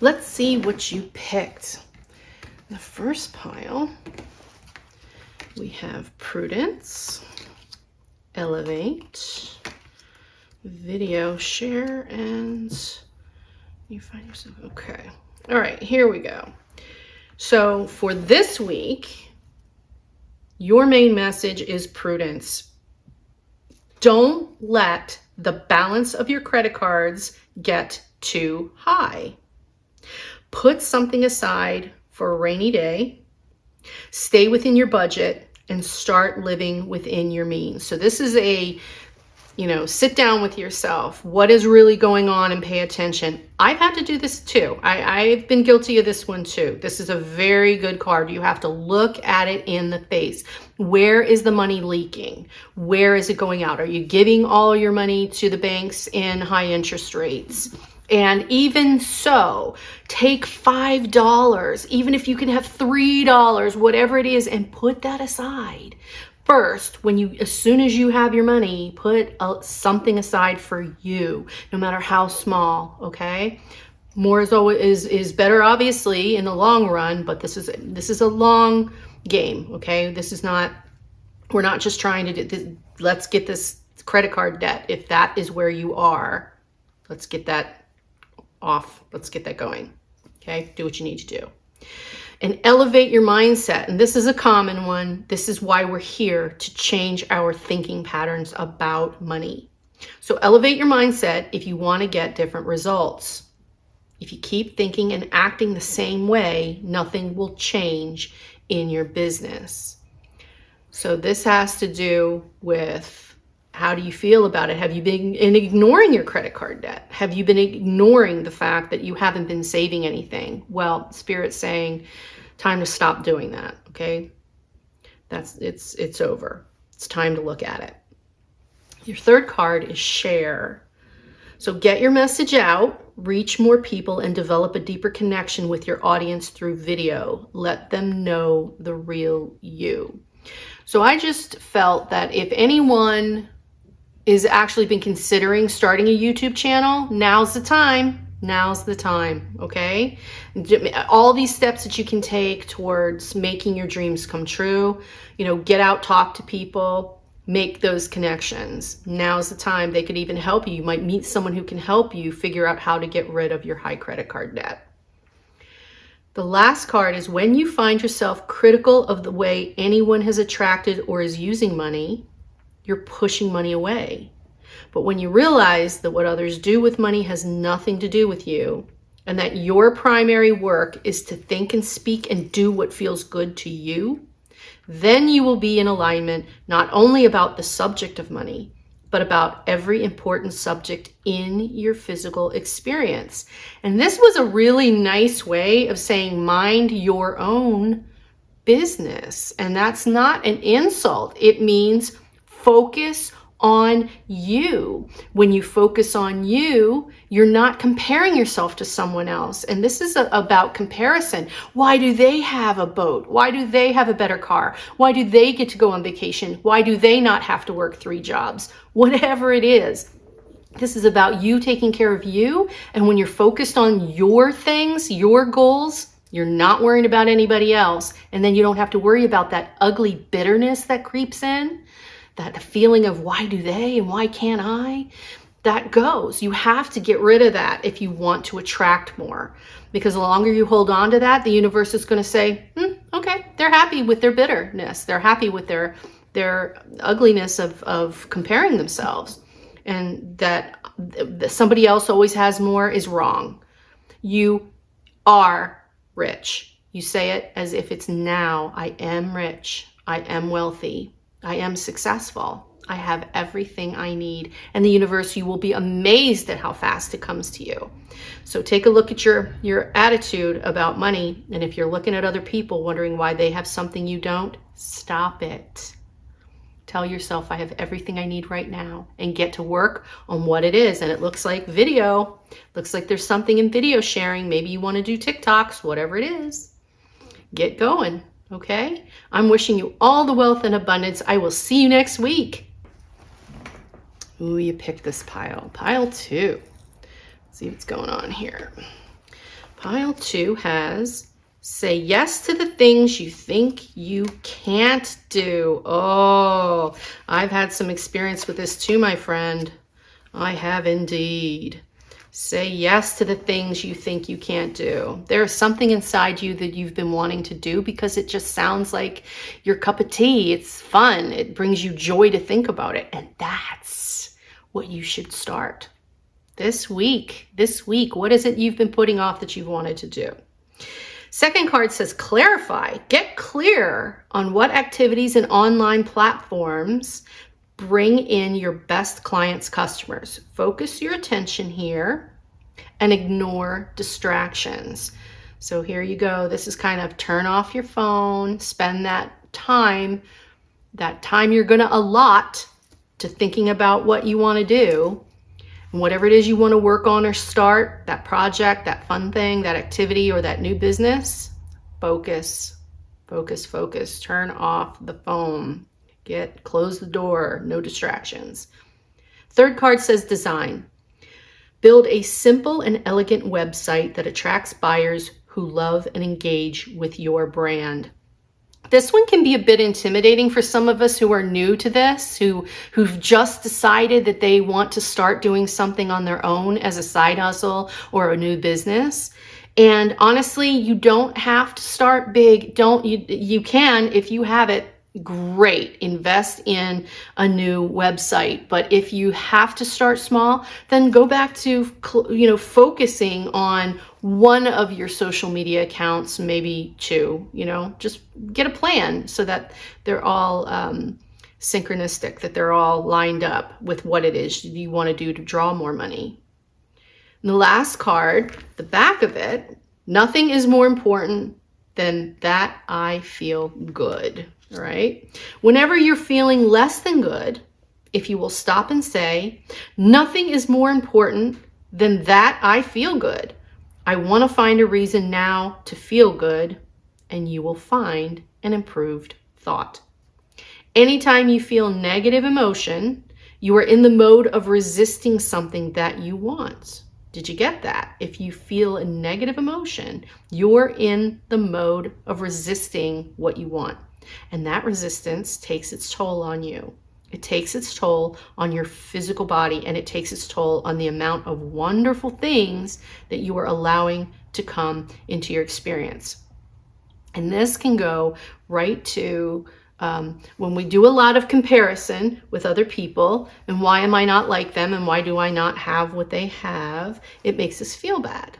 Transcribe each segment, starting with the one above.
Let's see what you picked. The first pile, we have prudence, elevate, video share, and you find yourself, okay. All right, here we go. So for this week, your main message is prudence. Don't let the balance of your credit cards get too high. Put something aside for a rainy day, stay within your budget, and start living within your means. So this is a, sit down with yourself. What is really going on, and pay attention. I've had to do this too. I've been guilty of this one too. This is a very good card. You have to look at it in the face. Where is the money leaking? Where is it going out? Are you giving all your money to the banks in high interest rates? And even so, take $5, even if you can have $3, whatever it is, and put that aside. First, as soon as you have your money, put something aside for you, no matter how small, okay? More is better, obviously, in the long run, but this is a long game, okay? We're not just trying to do this, let's get this credit card debt. If that is where you are, let's get that off. Let's get that going. Okay. Do what you need to do. And elevate your mindset. And this is a common one. This is why we're here, to change our thinking patterns about money. So elevate your mindset if you want to get different results. If you keep thinking and acting the same way, nothing will change in your business. So this has to do with, how do you feel about it? Have you been ignoring your credit card debt? Have you been ignoring the fact that you haven't been saving anything? Well, Spirit's saying, time to stop doing that, okay? It's over. It's time to look at it. Your third card is share. So get your message out, reach more people, and develop a deeper connection with your audience through video. Let them know the real you. So I just felt that if anyone is actually been considering starting a YouTube channel, now's the time. Now's the time, okay? All these steps that you can take towards making your dreams come true, get out, talk to people, make those connections. Now's the time. They could even help you. You might meet someone who can help you figure out how to get rid of your high credit card debt. The last card is, when you find yourself critical of the way anyone has attracted or is using money, you're pushing money away. But when you realize that what others do with money has nothing to do with you, and that your primary work is to think and speak and do what feels good to you, then you will be in alignment not only about the subject of money, but about every important subject in your physical experience. And this was a really nice way of saying, mind your own business. And that's not an insult. It means focus on you. When you focus on you, you're not comparing yourself to someone else. And this is about comparison. Why do they have a boat? Why do they have a better car? Why do they get to go on vacation? Why do they not have to work 3 jobs? Whatever it is. This is about you taking care of you. And when you're focused on your things, your goals, you're not worrying about anybody else. And then you don't have to worry about that ugly bitterness that creeps in. That feeling of why do they and why can't I? That goes. You have to get rid of that if you want to attract more. Because the longer you hold on to that, the universe is going to say, okay, they're happy with their bitterness. They're happy with their ugliness of comparing themselves. And that somebody else always has more is wrong. You are rich. You say it as if it's now. I am rich. I am wealthy. I am successful. I have everything I need. And the universe, you will be amazed at how fast it comes to you. So take a look at your attitude about money. And if you're looking at other people wondering why they have something you don't, stop it. Tell yourself, I have everything I need right now, and get to work on what it is. And it looks like video. Looks like there's something in video sharing. Maybe you want to do TikToks, whatever it is. Get going. Okay, I'm wishing you all the wealth and abundance. I will see you next week. Ooh, you picked this pile. Pile 2. Let's see what's going on here. Pile 2 has say yes to the things you think you can't do. Oh, I've had some experience with this too, my friend. I have indeed. Say yes to the things you think you can't do. There's something inside you that you've been wanting to do because it just sounds like your cup of tea. It's fun. It brings you joy to think about it. And that's what you should start. This week, what is it you've been putting off that you've wanted to do? Second card says clarify. Get clear on what activities and online platforms bring in your best clients, customers. Focus your attention here and ignore distractions. So here you go. This is kind of turn off your phone, spend that time you're going to allot to thinking about what you want to do. Whatever it is you want to work on or start, that project, that fun thing, that activity, or that new business, focus, focus, focus. Turn off the phone. Close the door, no distractions. Third card says design. Build a simple and elegant website that attracts buyers who love and engage with your brand. This one can be a bit intimidating for some of us who are new to this, who've just decided that they want to start doing something on their own as a side hustle or a new business. And honestly, you don't have to start big. You can, if you have it, great. Invest in a new website. But if you have to start small, then go back to, focusing on one of your social media accounts, maybe two, just get a plan so that they're all synchronistic, that they're all lined up with what it is you want to do to draw more money. And the last card, the back of it, nothing is more important than that I feel good. All right. Whenever you're feeling less than good, if you will stop and say, nothing is more important than that I feel good. I want to find a reason now to feel good, and you will find an improved thought. Anytime you feel negative emotion, you are in the mode of resisting something that you want. Did you get that? If you feel a negative emotion, you're in the mode of resisting what you want. And that resistance takes its toll on you. It takes its toll on your physical body, and it takes its toll on the amount of wonderful things that you are allowing to come into your experience. And this can go right to when we do a lot of comparison with other people, and why am I not like them, and why do I not have what they have? It makes us feel bad.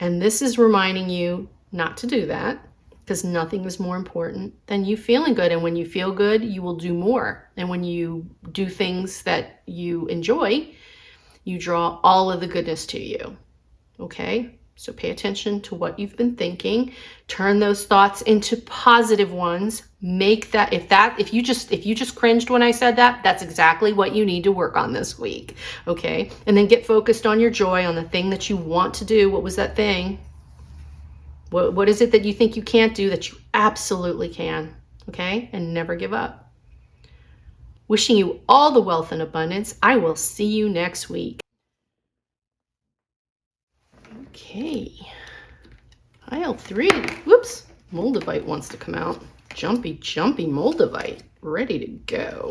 And this is reminding you not to do that, because nothing is more important than you feeling good. And when you feel good, you will do more. And when you do things that you enjoy, you draw all of the goodness to you. Okay? So pay attention to what you've been thinking. Turn those thoughts into positive ones. Make that, if you just cringed when I said that, that's exactly what you need to work on this week. Okay? And then get focused on your joy, on the thing that you want to do. What was that thing? What is it that you think you can't do that you absolutely can? Okay? And never give up. Wishing you all the wealth and abundance. I will see you next week. Okay. Pile 3. Whoops. Moldavite wants to come out. Jumpy Moldavite. Ready to go.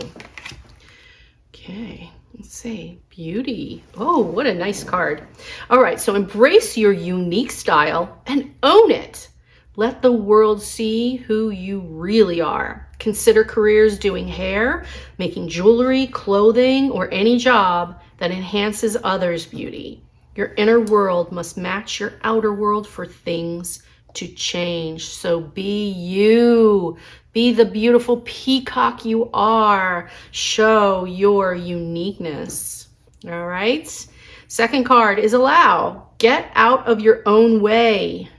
Okay. Let's see. Beauty. Oh, what a nice card. All right. So embrace your unique style and own it. Let the world see who you really are. Consider careers doing hair, making jewelry, clothing, or any job that enhances others' beauty. Your inner world must match your outer world for things to change. So be you. Be the beautiful peacock you are. Show your uniqueness. All right. Second card is allow. Get out of your own way.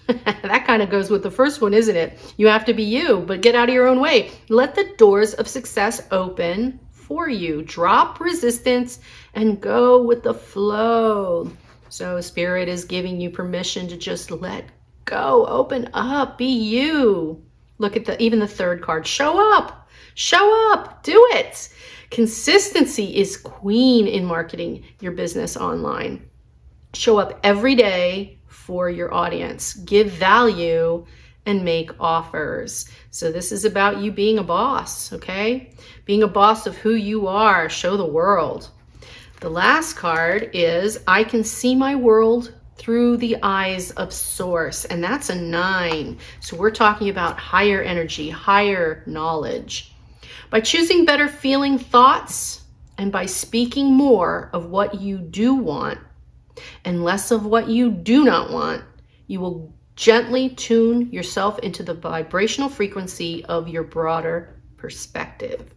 That kind of goes with the first one, isn't it? You have to be you, but get out of your own way. Let the doors of success open for you. Drop resistance and go with the flow. So Spirit is giving you permission to just let go, open up, be you. Look at even the third card. Show up, do it. Consistency is queen in marketing your business online. Show up every day for your audience. Give value and make offers. So this is about you being a boss, okay? Being a boss of who you are. Show the world. The last card is I can see my world through the eyes of Source, and that's a 9. So we're talking about higher energy, higher knowledge. By choosing better feeling thoughts and by speaking more of what you do want and less of what you do not want, you will gently tune yourself into the vibrational frequency of your broader perspective.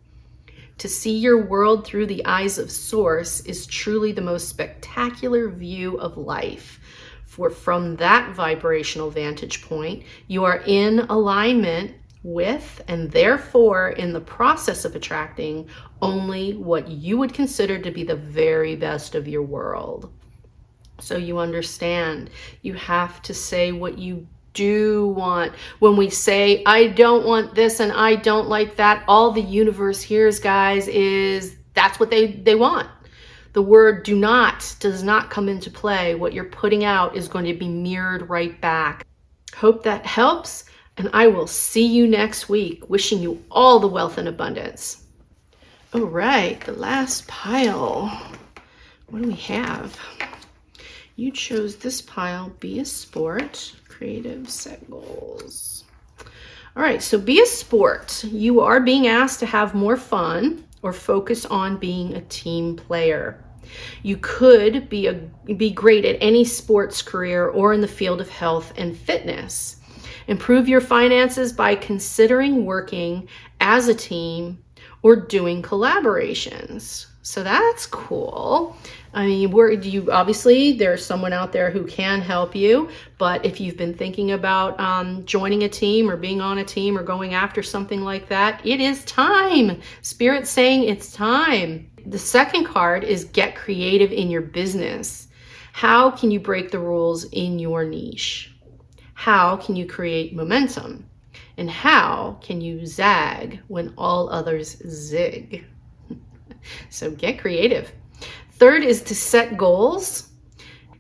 To see your world through the eyes of Source is truly the most spectacular view of life. For from that vibrational vantage point, you are in alignment with and therefore in the process of attracting only what you would consider to be the very best of your world. So you understand, you have to say what you do want. When we say, I don't want this and I don't like that, all the universe hears, guys, is that's what they want. The word do not does not come into play. What you're putting out is going to be mirrored right back. Hope that helps, and I will see you next week. Wishing you all the wealth and abundance. All right, the last pile. What do we have? You chose this pile, Be a Sport, Creative, Set Goals. All right, so be a sport. You are being asked to have more fun or focus on being a team player. You could be great at any sports career or in the field of health and fitness. Improve your finances by considering working as a team or doing collaborations. So that's cool. I mean, obviously there's someone out there who can help you, but if you've been thinking about joining a team or being on a team or going after something like that, it is time. Spirit's saying it's time. The second card is get creative in your business. How can you break the rules in your niche? How can you create momentum? And how can you zag when all others zig? So get creative. Third is to set goals.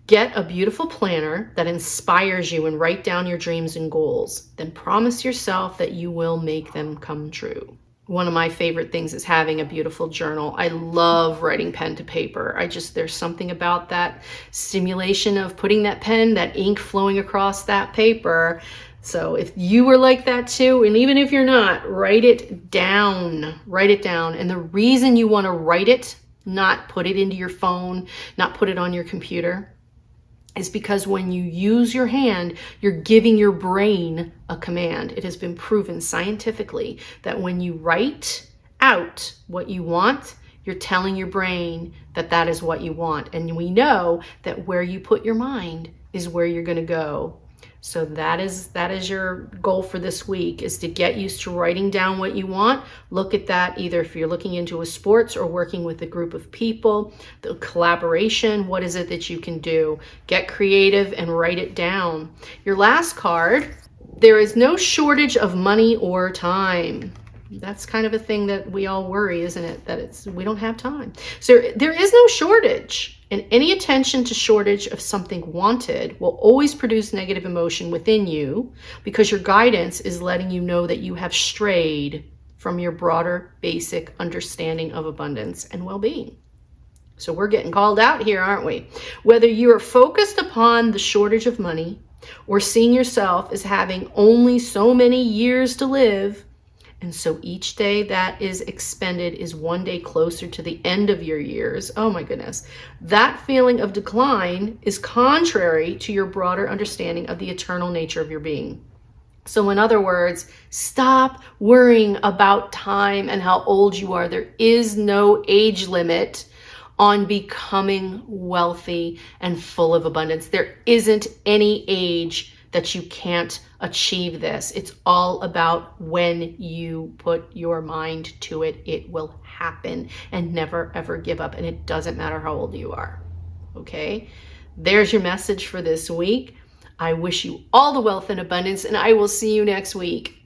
Get a beautiful planner that inspires you and write down your dreams and goals. Then promise yourself that you will make them come true. One of my favorite things is having a beautiful journal. I love writing pen to paper. There's something about that stimulation of putting that pen, that ink flowing across that paper. So if you were like that too, and even if you're not, write it down. Write it down. And the reason you want to write it, not put it into your phone, not put it on your computer, is because when you use your hand, you're giving your brain a command. It has been proven scientifically that when you write out what you want, you're telling your brain that that is what you want. And we know that where you put your mind is where you're going to go. So that is your goal for this week, is to get used to writing down what you want. Look at that either if you're looking into a sports or working with a group of people, the collaboration, what is it that you can do? Get creative and write it down. Your last card, there is no shortage of money or time. That's kind of a thing that we all worry, isn't it? That we don't have time. So there is no shortage. And any attention to shortage of something wanted will always produce negative emotion within you, because your guidance is letting you know that you have strayed from your broader basic understanding of abundance and well-being. So we're getting called out here, aren't we? Whether you are focused upon the shortage of money or seeing yourself as having only so many years to live, and so each day that is expended is one day closer to the end of your years. Oh my goodness. That feeling of decline is contrary to your broader understanding of the eternal nature of your being. So in other words, stop worrying about time and how old you are. There is no age limit on becoming wealthy and full of abundance. There isn't any age that you can't achieve this. It's all about when you put your mind to it, it will happen. And never ever give up. And it doesn't matter how old you are. Okay? There's your message for this week. I wish you all the wealth and abundance, and I will see you next week.